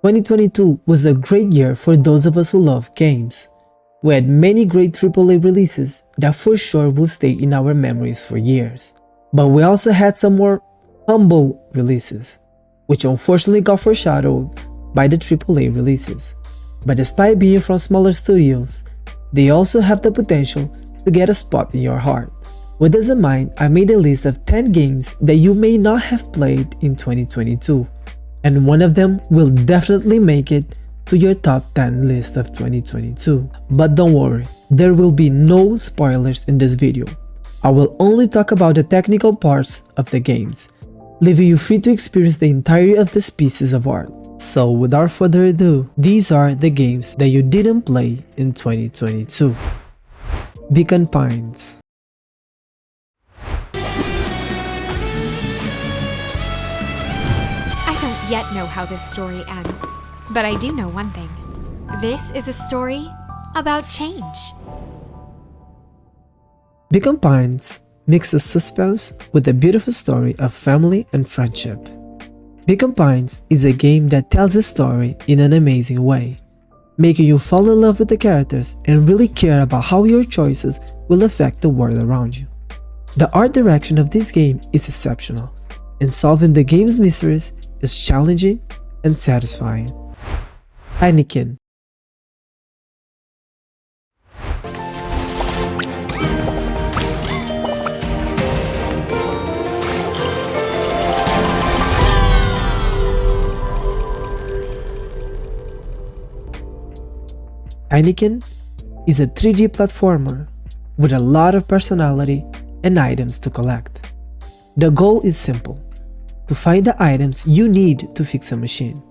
2022 was a great year for those of us who love games. We had many great AAA releases that for sure will stay in our memories for years. But we also had some more humble releases, which unfortunately got foreshadowed by the AAA releases. But despite being from smaller studios, they also have the potential to get a spot in your heart. With this in mind, I made a list of 10 games that you may not have played in 2022, and one of them will definitely make it to your top 10 list of 2022. But don't worry, there will be no spoilers in this video. I will only talk about the technical parts of the games, leaving you free to experience the entirety of this pieces of art. So without further ado, these are the games that you didn't play in 2022. Beacon Pines. I don't yet know how this story ends, but I do know one thing. This is a story about change. Beacon Pines mixes suspense with a beautiful story of family and friendship. Beacon Pines is a game that tells a story in an amazing way, making you fall in love with the characters and really care about how your choices will affect the world around you. The art direction of this game is exceptional, and solving the game's mysteries is challenging and satisfying. Tinykin. Tinykin is a 3D platformer with a lot of personality and items to collect. The goal is simple: to find the items you need to fix a machine.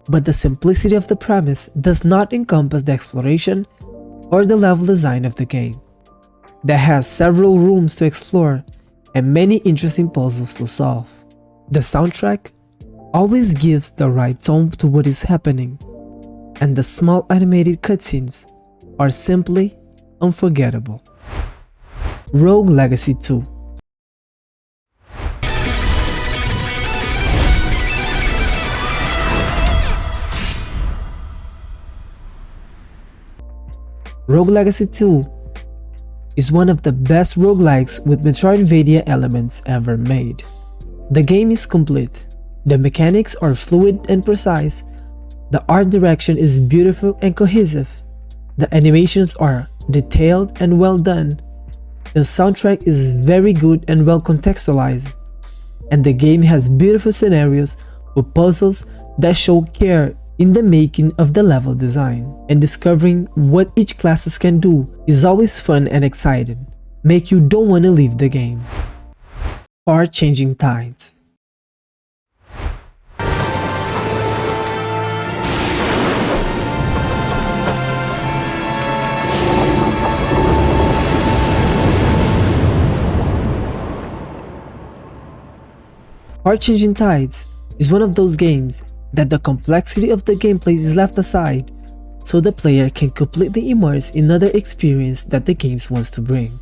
But the simplicity of the premise does not encompass the exploration or the level design of the game. That has several rooms to explore and many interesting puzzles to solve. The soundtrack always gives the right tone to what is happening, and the small animated cutscenes are simply unforgettable. Rogue Legacy 2. Rogue Legacy 2 is one of the best roguelikes with Metroidvania elements ever made. The game is complete, the mechanics are fluid and precise, the art direction is beautiful and cohesive, the animations are detailed and well done, the soundtrack is very good and well contextualized, and the game has beautiful scenarios with puzzles that show care in the making of the level design, and discovering what each classes can do is always fun and exciting, make you don't want to leave the game. Changing Tides. Changing Tides is one of those games that the complexity of the gameplay is left aside, so the player can completely immerse in another experience that the game wants to bring.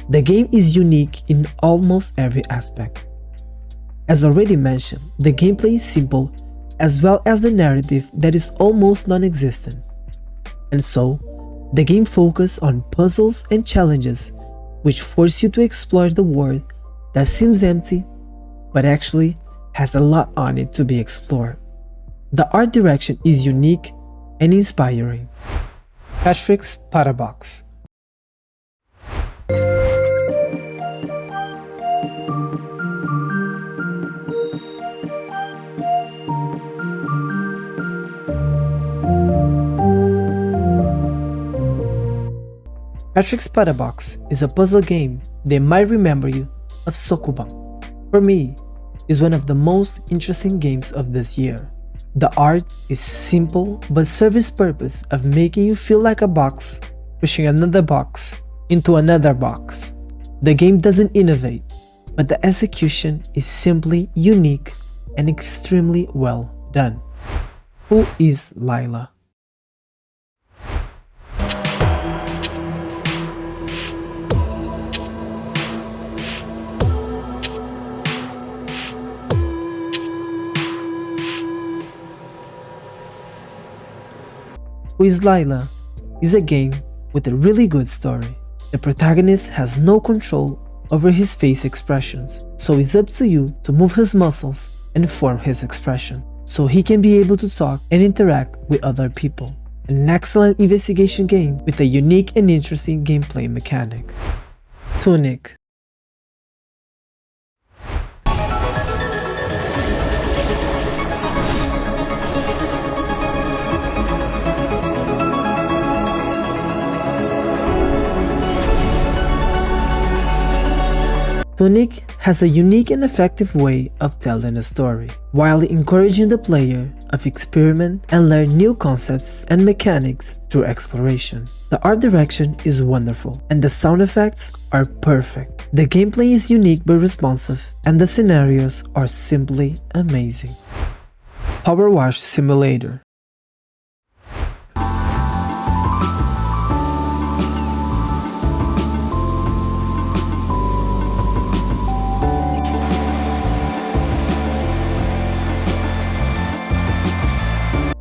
The game is unique in almost every aspect. As already mentioned, the gameplay is simple, as well as the narrative that is almost non-existent. And so, the game focuses on puzzles and challenges, which force you to explore the world that seems empty, but actually has a lot on it to be explored. The art direction is unique and inspiring. Patrick's Parabox. Patrick's Parabox is a puzzle game that might remember you of Sokuban. For me, is one of the most interesting games of this year. The art is simple but serves its purpose of making you feel like a box pushing another box into another box. The game doesn't innovate, but the execution is simply unique and extremely well done. Who is Lila? Who is Lila is a game with a really good story. The protagonist has no control over his face expressions, so it's up to you to move his muscles and form his expression, so he can be able to talk and interact with other people. An excellent investigation game with a unique and interesting gameplay mechanic. Tunic. Tunic has a unique and effective way of telling a story, while encouraging the player to experiment and learn new concepts and mechanics through exploration. The art direction is wonderful, and the sound effects are perfect. The gameplay is unique but responsive, and the scenarios are simply amazing. Powerwash Simulator.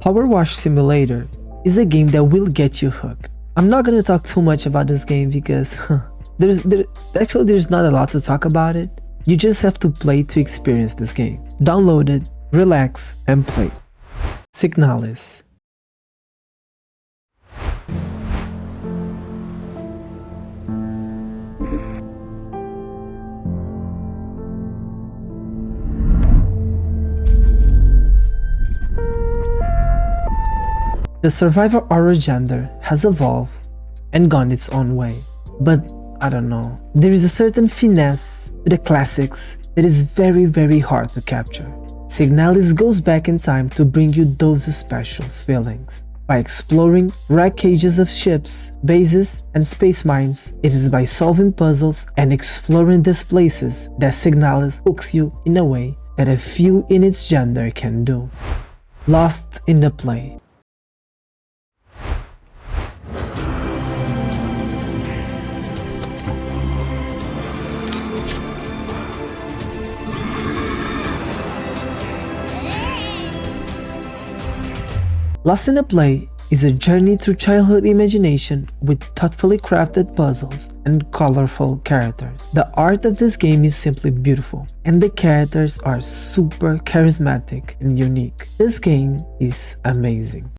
Powerwash Simulator is a game that will get you hooked. I'm not gonna talk too much about this game because there's not a lot to talk about it. You just have to play to experience this game. Download it, relax, and play. SIGNALIS. The survivor horror genre has evolved and gone its own way, but I don't know, there is a certain finesse to the classics that is very hard to capture. SIGNALIS goes back in time to bring you those special feelings. By exploring wreck cages of ships, bases, and space mines, it is by solving puzzles and exploring these places that SIGNALIS hooks you in a way that a few in its genre can do. Lost in the play. Lost in a Play is a journey through childhood imagination with thoughtfully crafted puzzles and colorful characters. The art of this game is simply beautiful, and the characters are super charismatic and unique. This game is amazing.